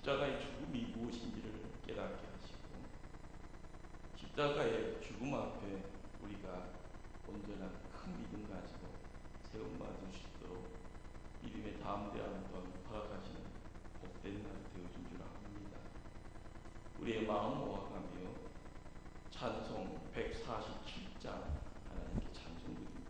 십자가의 죽음이 무엇인지를 깨닫게 하시고 십자가의 죽음 앞에 우리가 온전한 큰 믿음 가지고 세움받을 수 있도록 믿음의 담대함 또한 허락하시는 복된 날 되어준 줄 압니다. 우리의 마음 모아가며 찬송 147장 하나님께 찬송드립니다.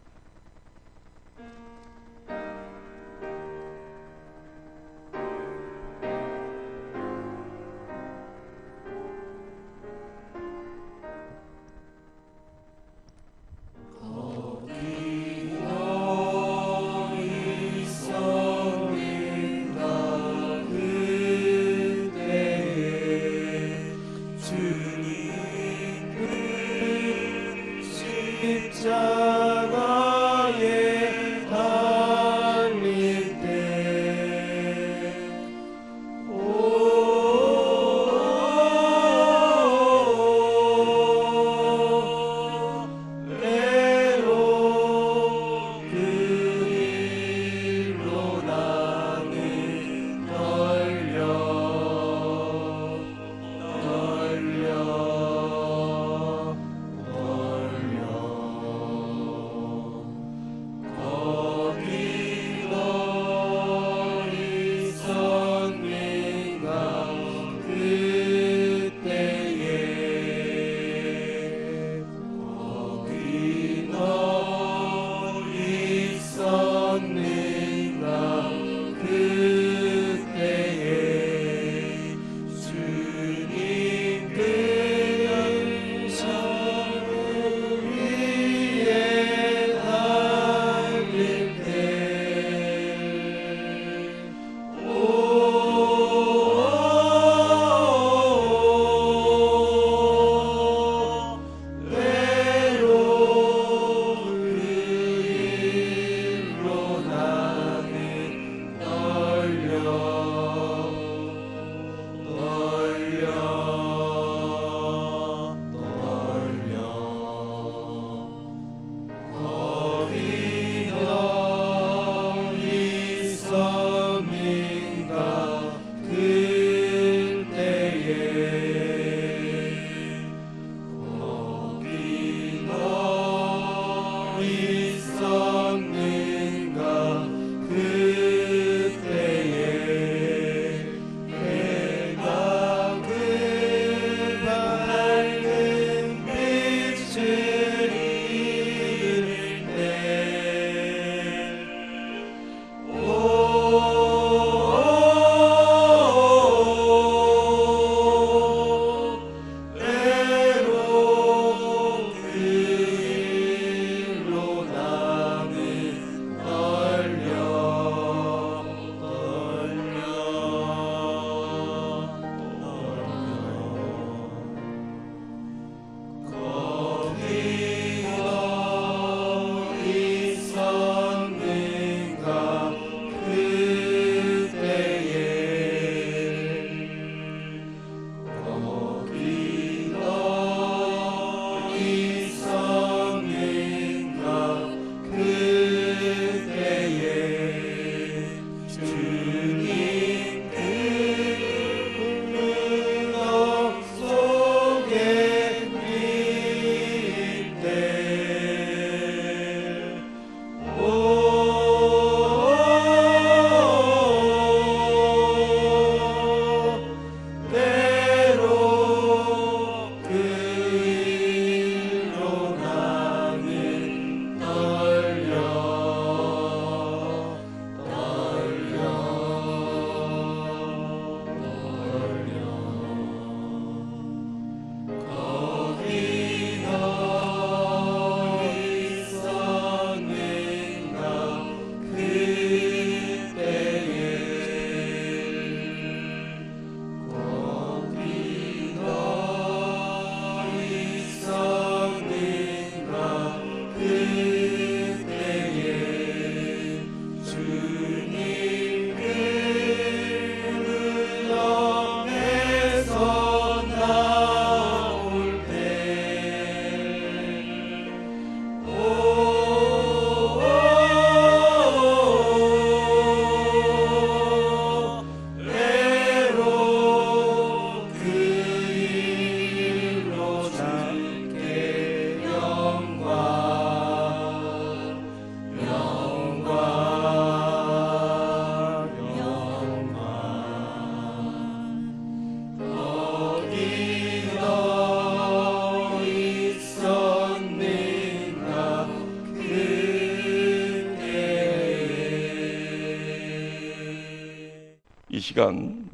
시간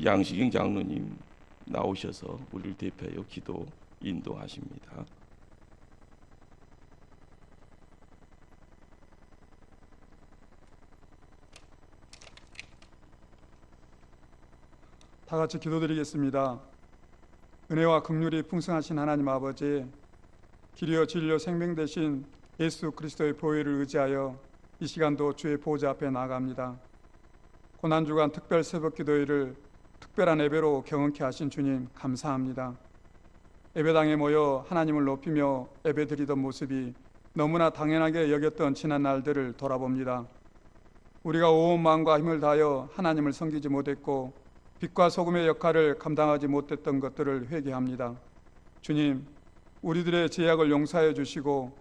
양식영 장로님 나오셔서 우리를 대표하여 기도 인도하십니다. 다 같이 기도드리겠습니다. 은혜와 긍휼이 풍성하신 하나님 아버지, 길이요 진리요 생명 되신 예수 그리스도의 보혈을 의지하여 이 시간도 주의 보좌 앞에 나아갑니다. 고난주간 특별 새벽 기도회를 특별한 예배로 경험케 하신 주님 감사합니다. 예배당에 모여 하나님을 높이며 예배드리던 모습이 너무나 당연하게 여겼던 지난 날들을 돌아봅니다. 우리가 온 마음과 힘을 다하여 하나님을 섬기지 못했고 빛과 소금의 역할을 감당하지 못했던 것들을 회개합니다. 주님, 우리들의 죄악을 용서하여 주시고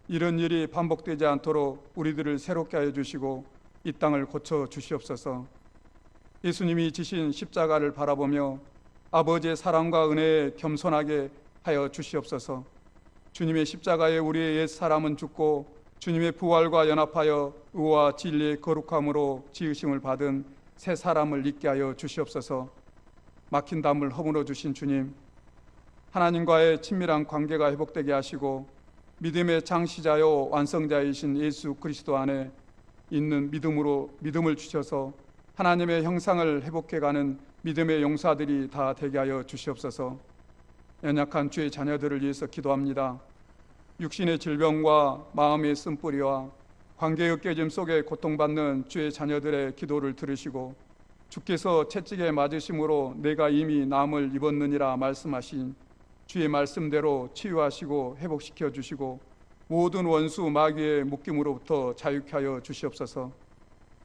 이런 일이 반복되지 않도록 우리들을 새롭게 하여 주시고 이 땅을 고쳐 주시옵소서. 예수님이 지신 십자가를 바라보며 아버지의 사랑과 은혜에 겸손하게 하여 주시옵소서. 주님의 십자가에 우리의 옛 사람은 죽고 주님의 부활과 연합하여 의와 진리의 거룩함으로 지으심을 받은 새 사람을 잊게 하여 주시옵소서. 막힌 담을 허물어 주신 주님, 하나님과의 친밀한 관계가 회복되게 하시고 믿음의 창시자요 완성자이신 예수 그리스도 안에 있는 믿음을 주셔서 하나님의 형상을 회복해가는 믿음의 용사들이 다 되게 하여 주시옵소서. 연약한 주의 자녀들을 위해서 기도합니다. 육신의 질병과 마음의 쓴뿌리와 관계의 깨짐 속에 고통받는 주의 자녀들의 기도를 들으시고 주께서 채찍에 맞으심으로 내가 이미 남을 입었느니라 말씀하신 주의 말씀대로 치유하시고 회복시켜 주시고 모든 원수 마귀의 묶임으로부터 자유케 하여 주시옵소서.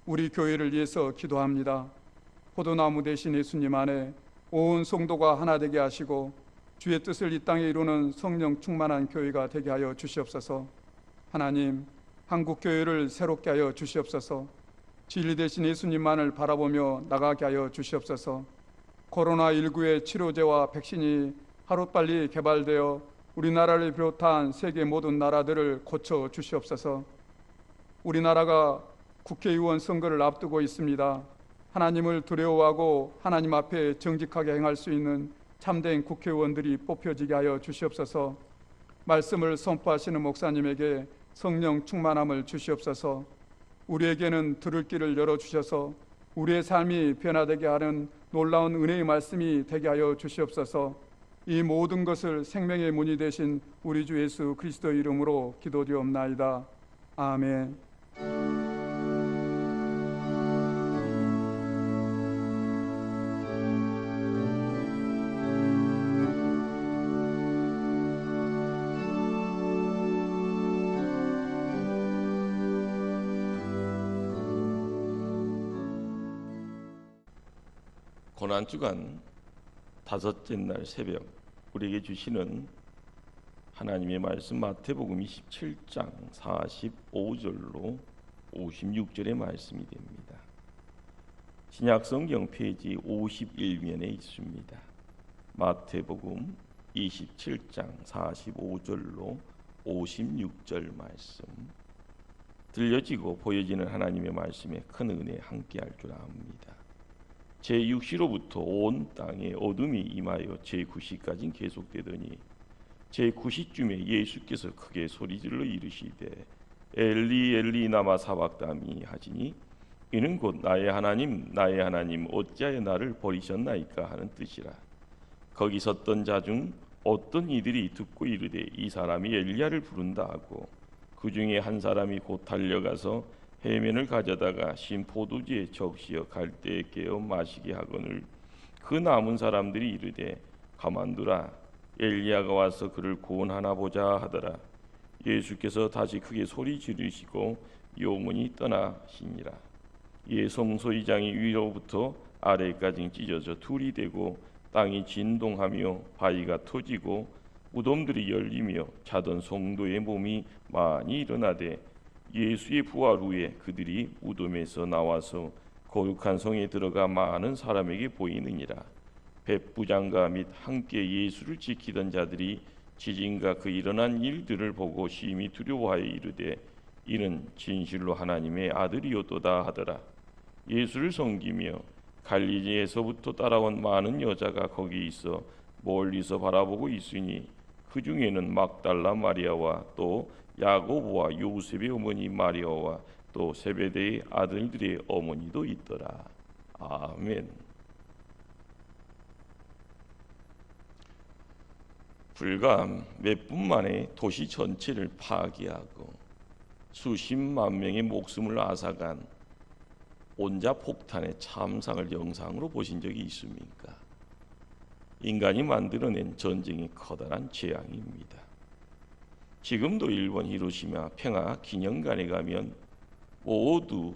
우리 교회를 위해서 기도합니다. 포도나무 되신 예수님 안에 온 성도가 하나 되게 하시고 주의 뜻을 이 땅에 이루는 성령 충만한 교회가 되게 하여 주시옵소서. 하나님, 한국 교회를 새롭게 하여 주시옵소서. 진리 되신 예수님만을 바라보며 나가게 하여 주시옵소서. 코로나19의 치료제와 백신이 하루빨리 개발되어 우리나라를 비롯한 세계 모든 나라들을 고쳐 주시옵소서. 우리나라가 국회의원 선거를 앞두고 있습니다. 하나님을 두려워하고 하나님 앞에 정직하게 행할 수 있는 참된 국회의원들이 뽑혀지게 하여 주시옵소서. 말씀을 선포하시는 목사님에게 성령 충만함을 주시옵소서. 우리에게는 들을 길을 열어주셔서 우리의 삶이 변화되게 하는 놀라운 은혜의 말씀이 되게 하여 주시옵소서. 이 모든 것을 생명의 문이 되신 우리 주 예수 그리스도의 이름으로 기도드리옵나이다. 아멘. 고난주간 다섯째 날 새벽 우리에게 주시는 하나님의 말씀 마태복음 27장 45절로 56절의 말씀이 됩니다. 신약성경 페이지 51면에 있습니다. 마태복음 27장 45절로 56절 말씀, 들려지고 보여지는 하나님의 말씀에 큰 은혜 함께할 줄 압니다. 제6시로부터 온 땅에 어둠이 임하여 제9시까지 계속되더니 제9시쯤에 예수께서 크게 소리질러 이르시되 엘리 엘리 나마 사박다니 하시니 이는 곧 나의 하나님 나의 하나님 어찌하여 나를 버리셨나이까 하는 뜻이라. 거기 섰던 자 중 어떤 이들이 듣고 이르되 이 사람이 엘리야를 부른다 하고 그 중에 한 사람이 곧 달려가서 해면을 가져다가 신 포도주에 적시어 갈대에 깨어 마시게 하거늘 그 남은 사람들이 이르되 가만두라 엘리야가 와서 그를 구원하나 보자 하더라. 예수께서 다시 크게 소리 지르시고 영혼이 떠나시니라. 이에 성소이장이 위로부터 아래까지 찢어져 둘이 되고 땅이 진동하며 바위가 터지고 무덤들이 열리며 자던 성도의 몸이 많이 일어나되 예수의 부활 후에 그들이 무덤에서 나와서 거룩한 성에 들어가 많은 사람에게 보이느니라. 백부장과 및 함께 예수를 지키던 자들이 지진과 그 일어난 일들을 보고 심히 두려워하여 이르되 이는 진실로 하나님의 아들이었도다 하더라. 예수를 섬기며 갈릴리에서부터 따라온 많은 여자가 거기 있어 멀리서 바라보고 있으니 그 중에는 막달라 마리아와 또 야고보와 요셉의 어머니 마리아와 또 세베대의 아들들의 어머니도 있더라. 아멘. 불과 몇 분 만에 도시 전체를 파괴하고 수십만 명의 목숨을 앗아간 온자 폭탄의 참상을 영상으로 보신 적이 있습니까? 인간이 만들어낸 전쟁이 커다란 재앙입니다. 지금도 일본 히로시마 평화 기념관에 가면 모두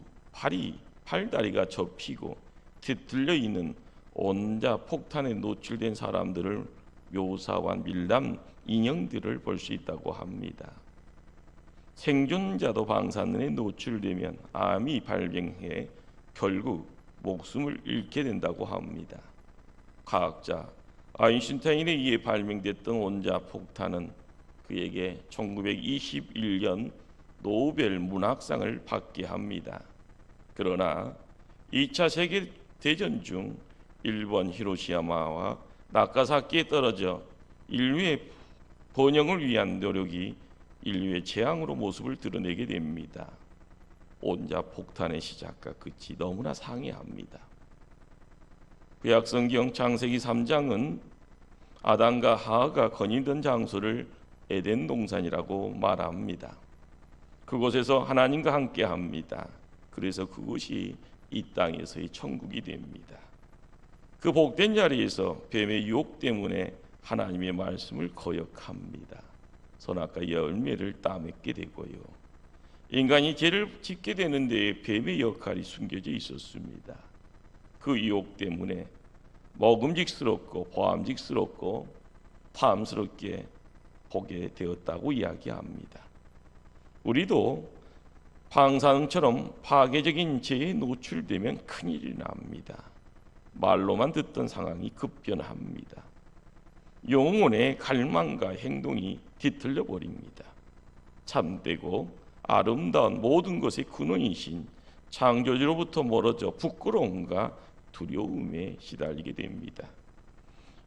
팔다리가 접히고 뒤틀려 있는 온자 폭탄에 노출된 사람들을 묘사한 밀람 인형들을 볼 수 있다고 합니다. 생존자도 방사능에 노출되면 암이 발병해 결국 목숨을 잃게 된다고 합니다. 과학자 아인슈타인에 의해 발명됐던 온자 폭탄은 그에게 1921년 노벨 문학상을 받게 합니다. 그러나 2차 세계대전 중 일본 히로시마와 나가사키에 떨어져 인류의 번영을 위한 노력이 인류의 재앙으로 모습을 드러내게 됩니다. 온자 폭탄의 시작과 끝이 너무나 상이합니다. 구약성경 창세기 3장은 아담과 하와가 거니던 장소를 에덴 동산이라고 말합니다. 그곳에서 하나님과 함께합니다. 그래서 그곳이 이 땅에서의 천국이 됩니다. 그 복된 자리에서 뱀의 유혹 때문에 하나님의 말씀을 거역합니다. 선악과 열매를 따먹게 되고요. 인간이 죄를 짓게 되는 데에 뱀의 역할이 숨겨져 있었습니다. 그 유혹 때문에 먹음직스럽고 보암직스럽고 탐스럽게 보게 되었다고 이야기합니다. 우리도 방사능처럼 파괴적인 죄에 노출되면 큰일이 납니다. 말로만 듣던 상황이 급변합니다. 영혼의 갈망과 행동이 뒤틀려 버립니다. 참되고 아름다운 모든 것의 근원이신 창조주로부터 멀어져 부끄러움과 두려움에 시달리게 됩니다.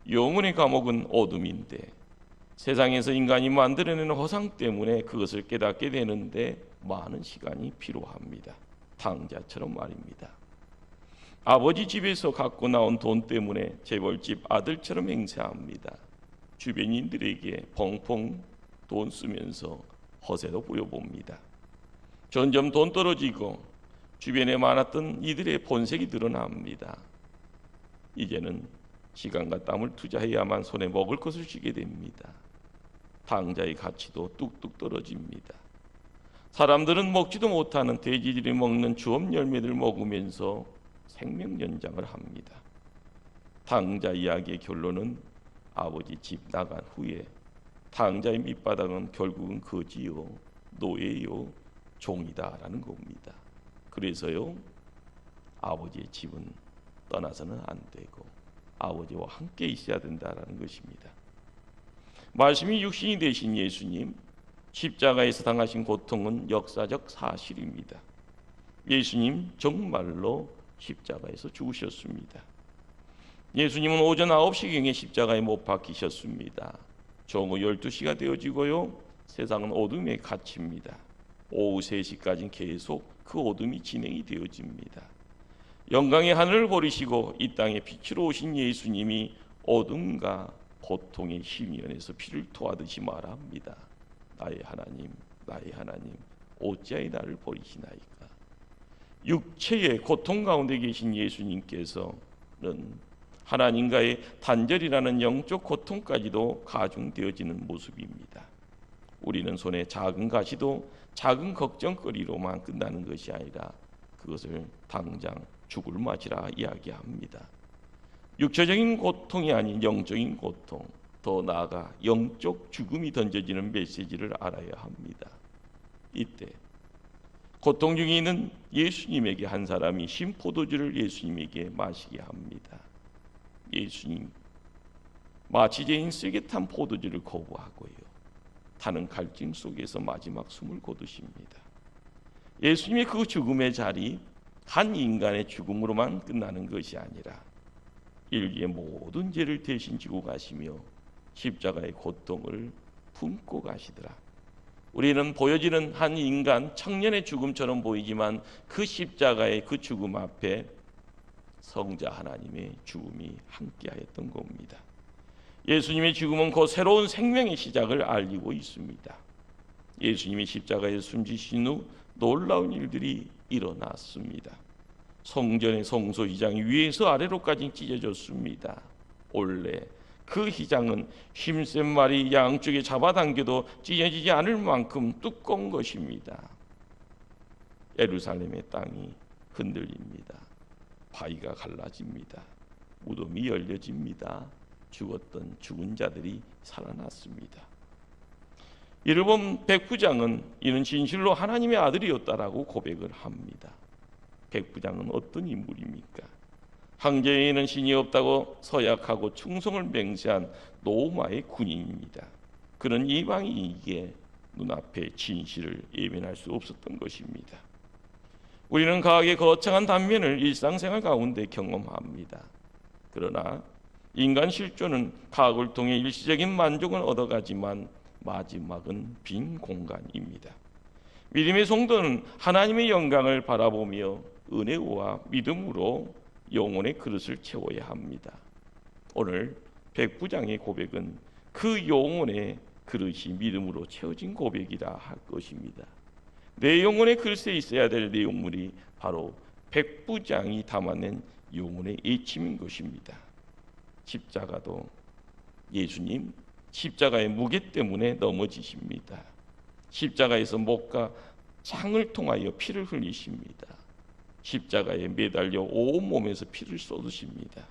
영혼의 감옥은 어둠인데 세상에서 인간이 만들어내는 허상 때문에 그것을 깨닫게 되는데 많은 시간이 필요합니다. 당자처럼 말입니다. 아버지 집에서 갖고 나온 돈 때문에 재벌집 아들처럼 행세합니다. 주변인들에게 펑펑 돈 쓰면서 허세도 부려봅니다. 점점 돈 떨어지고 주변에 많았던 이들의 본색이 드러납니다. 이제는 시간과 땀을 투자해야만 손에 먹을 것을 쥐게 됩니다. 당자의 가치도 뚝뚝 떨어집니다. 사람들은 먹지도 못하는 돼지들이 먹는 주업 열매를 먹으면서 생명 연장을 합니다. 당자 이야기의 결론은 아버지 집 나간 후에 당자의 밑바닥은 결국은 거지요, 노예요, 종이다라는 겁니다. 그래서요, 아버지의 집은 떠나서는 안 되고 아버지와 함께 있어야 된다라는 것입니다. 말씀이 육신이 되신 예수님, 십자가에서 당하신 고통은 역사적 사실입니다. 예수님 정말로 십자가에서 죽으셨습니다. 예수님은 오전 9시경에 십자가에 못 박히셨습니다. 정오 12시가 되어지고요, 세상은 어둠에 갇힙니다. 오후 3시까지는 계속 그 어둠이 진행이 되어집니다. 영광의 하늘을 버리시고 이 땅에 빛으로 오신 예수님이 어둠과 고통의 심연에서 피를 토하듯이 말합니다. 나의 하나님, 나의 하나님, 어찌하여 나를 버리시나이까. 육체의 고통 가운데 계신 예수님께서는 하나님과의 단절이라는 영적 고통까지도 가중되어지는 모습입니다. 우리는 손에 작은 가시도 작은 걱정거리로만 끝나는 것이 아니라 그것을 당장 죽을 맞이라 이야기합니다. 육체적인 고통이 아닌 영적인 고통, 더 나아가 영적 죽음이 던져지는 메시지를 알아야 합니다. 이때 고통 중에 있는 예수님에게 한 사람이 신포도주를 예수님에게 마시게 합니다. 예수님, 마치 죄인 쓰게 탄 포도주를 거부하고요, 타는 갈증 속에서 마지막 숨을 거두십니다. 예수님의 그 죽음의 자리, 한 인간의 죽음으로만 끝나는 것이 아니라 인류의 모든 죄를 대신 지고 가시며 십자가의 고통을 품고 가시더라. 우리는 보여지는 한 인간 청년의 죽음처럼 보이지만 그 십자가의 그 죽음 앞에 성자 하나님의 죽음이 함께하였던 겁니다. 예수님의 죽음은 곧 새로운 생명의 시작을 알리고 있습니다. 예수님이 십자가에 숨지신 후 놀라운 일들이 일어났습니다. 성전의 성소 휘장이 위에서 아래로까지 찢어졌습니다. 원래 그 휘장은 힘센 말이 양쪽에 잡아당겨도 찢어지지 않을 만큼 두꺼운 것입니다. 예루살렘의 땅이 흔들립니다. 바위가 갈라집니다. 무덤이 열려집니다. 죽었던 죽은 자들이 살아났습니다. 이를 본 백부장은 이는 진실로 하나님의 아들이었다라고 고백을 합니다. 백부장은 어떤 인물입니까? 황제에는 신이 없다고 서약하고 충성을 맹세한 로마의 군인입니다. 그는 이방인에게 눈앞에 진실을 예면할 수 없었던 것입니다. 우리는 과학의 거창한 단면을 일상생활 가운데 경험합니다. 그러나 인간 실존은 과학을 통해 일시적인 만족을 얻어가지만 마지막은 빈 공간입니다. 믿음의 성도는 하나님의 영광을 바라보며 은혜와 믿음으로 영혼의 그릇을 채워야 합니다. 오늘 백부장의 고백은 그 영혼의 그릇이 믿음으로 채워진 고백이라 할 것입니다. 내 영혼의 그릇에 있어야 될 내용물이 바로 백부장이 담아낸 영혼의 애침인 것입니다. 십자가도 예수님 십자가의 무게 때문에 넘어지십니다. 십자가에서 목과 창을 통하여 피를 흘리십니다. 십자가에 매달려 온몸에서 피를 쏟으십니다.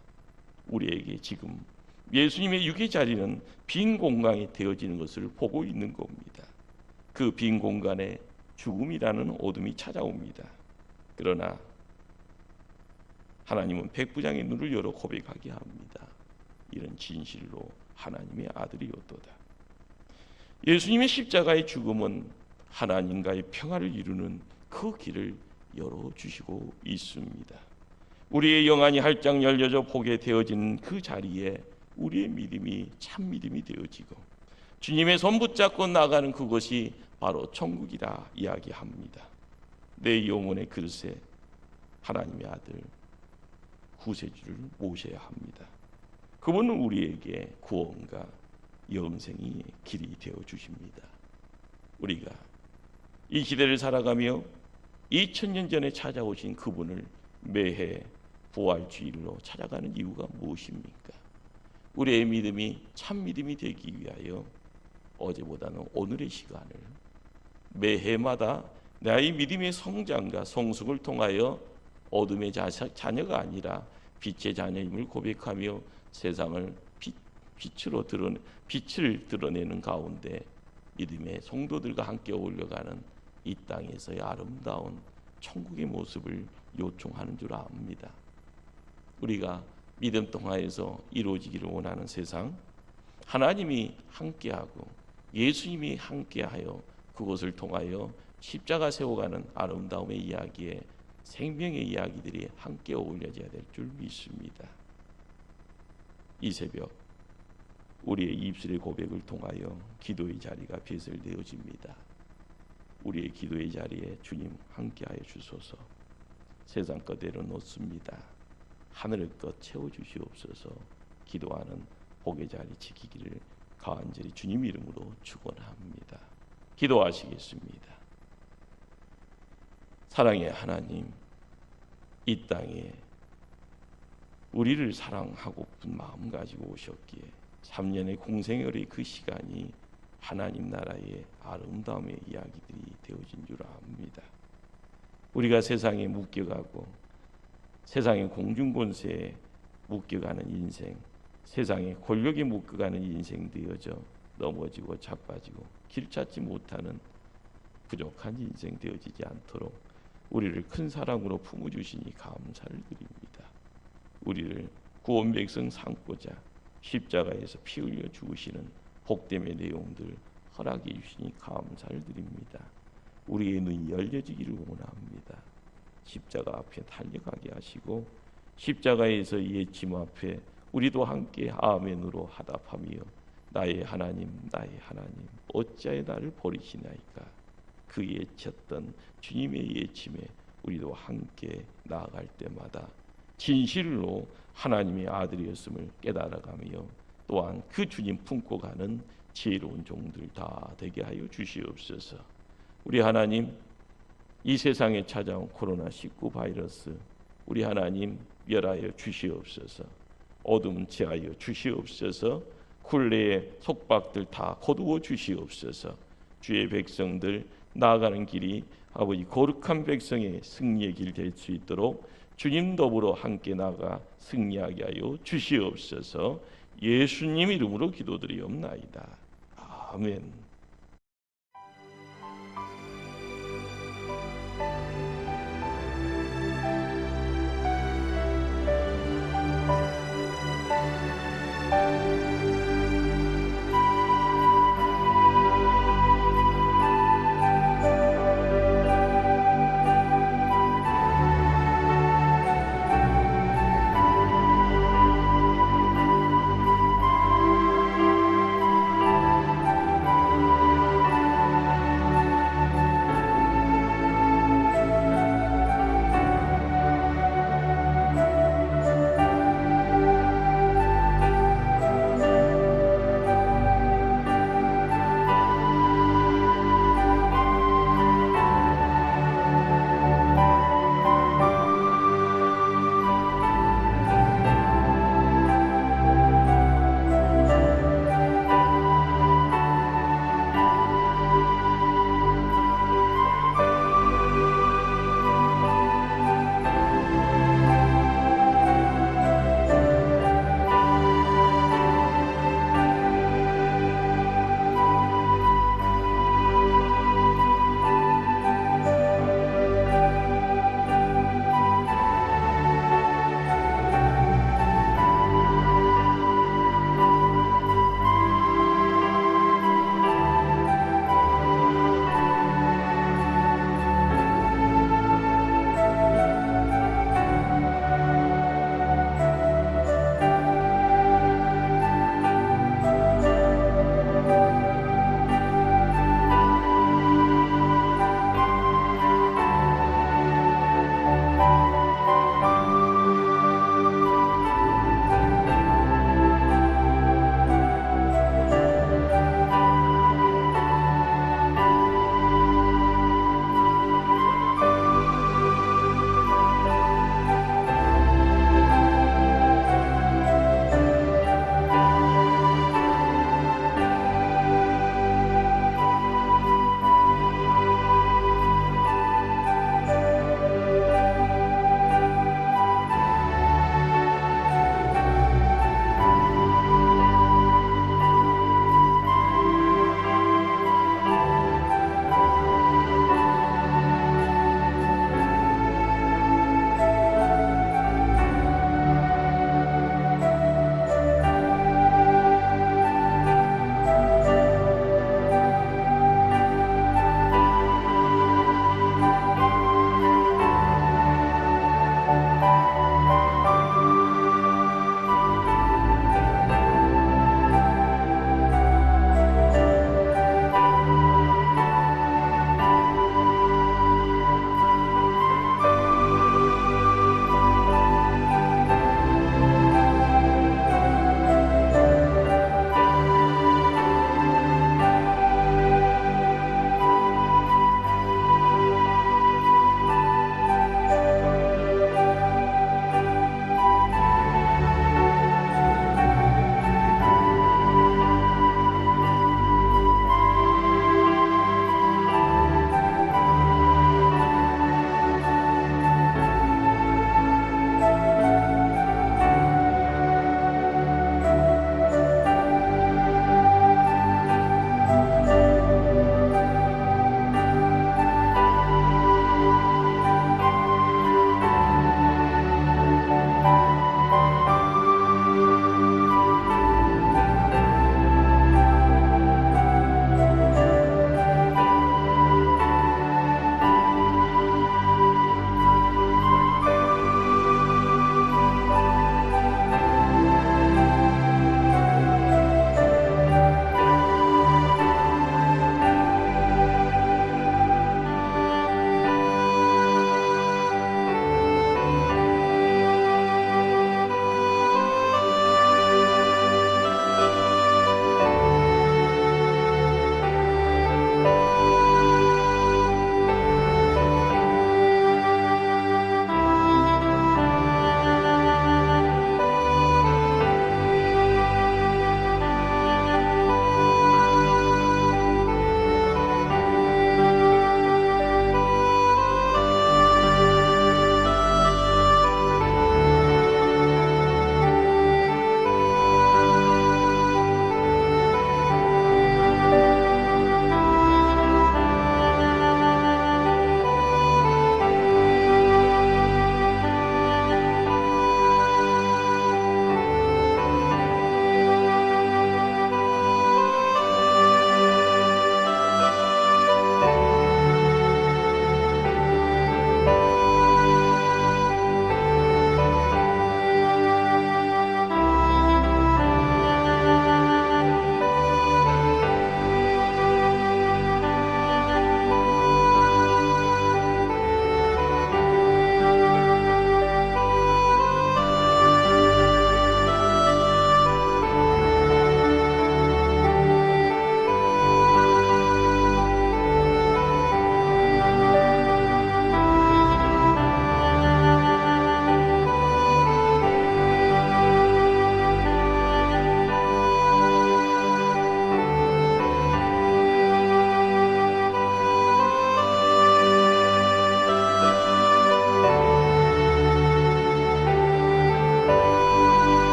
우리에게 지금 예수님의 육의 자리는 빈 공간이 되어지는 것을 보고 있는 겁니다. 그 빈 공간에 죽음이라는 어둠이 찾아옵니다. 그러나 하나님은 백부장의 눈을 열어 고백하게 합니다. 이런 진실로 하나님의 아들이었도다. 예수님의 십자가의 죽음은 하나님과의 평화를 이루는 그 길을 열어주시고 있습니다. 우리의 영안이 활짝 열려져 보게 되어진 그 자리에 우리의 믿음이 참 믿음이 되어지고 주님의 손 붙잡고 나가는 그것이 바로 천국이라 이야기합니다. 내 영혼의 그릇에 하나님의 아들 구세주를 모셔야 합니다. 그분은 우리에게 구원과 영생의 길이 되어 주십니다. 우리가 이 시대를 살아가며 2000년 전에 찾아오신 그분을 매해 부활주일로 찾아가는 이유가 무엇입니까? 우리의 믿음이 참 믿음이 되기 위하여 어제보다는 오늘의 시간을 매해마다 나의 믿음의 성장과 성숙을 통하여 어둠의 자녀가 아니라 빛의 자녀임을 고백하며 세상을 빛을 드러내는 가운데 믿음의 성도들과 함께 어울려가는 이 땅에서의 아름다운 천국의 모습을 요청하는 줄 압니다. 우리가 믿음 통하여서 이루어지기를 원하는 세상, 하나님이 함께하고 예수님이 함께하여 그것을 통하여 십자가 세워가는 아름다움의 이야기에 생명의 이야기들이 함께 어울려져야 될 줄 믿습니다. 이 새벽 우리의 입술의 고백을 통하여 기도의 자리가 배설되어집니다. 우리의 기도의 자리에 주님 함께하여 주소서. 세상 것 내려놓습니다. 하늘의 것 채워주시옵소서. 기도하는 복의 자리 지키기를 간절히 주님 이름으로 축원합니다. 기도하시겠습니다. 사랑의 하나님, 이 땅에 우리를 사랑하고픈 마음 가지고 오셨기에 3년의 공생혈의 그 시간이 하나님 나라의 아름다움의 이야기들이 되어진 줄 압니다. 우리가 세상에 묶여가고 세상의 공중권세에 묶여가는 인생, 세상의 권력에 묶여가는 인생 되어져 넘어지고 자빠지고 길 찾지 못하는 부족한 인생 되어지지 않도록 우리를 큰 사랑으로 품어주시니 감사를 드립니다. 우리를 구원 백성 삼고자 십자가에서 피 흘려 죽으시는 복됨의 내용들 허락해 주시니 감사를 드립니다. 우리의 눈이 열려지기를 원합니다. 십자가 앞에 달려가게 하시고 십자가에서 예침 앞에 우리도 함께 아멘으로 하답하며 나의 하나님 나의 하나님 어찌하여 나를 버리시나이까 그 예쳤던 주님의 예침에 우리도 함께 나아갈 때마다 진실로 하나님의 아들이었음을 깨달아가며 또한 그 주님 품고 가는 지혜로운 종들 다 되게 하여 주시옵소서. 우리 하나님 이 세상에 찾아온 코로나19 바이러스 우리 하나님 멸하여 주시옵소서. 어둠 제하여 주시옵소서. 굴레의 속박들 다 거두어 주시옵소서. 주의 백성들 나아가는 길이 아버지 거룩한 백성의 승리의 길 될 수 있도록 주님 더불어 함께 나가 승리하게 하여 주시옵소서. 예수님 이름으로 기도드리옵나이다. 아멘.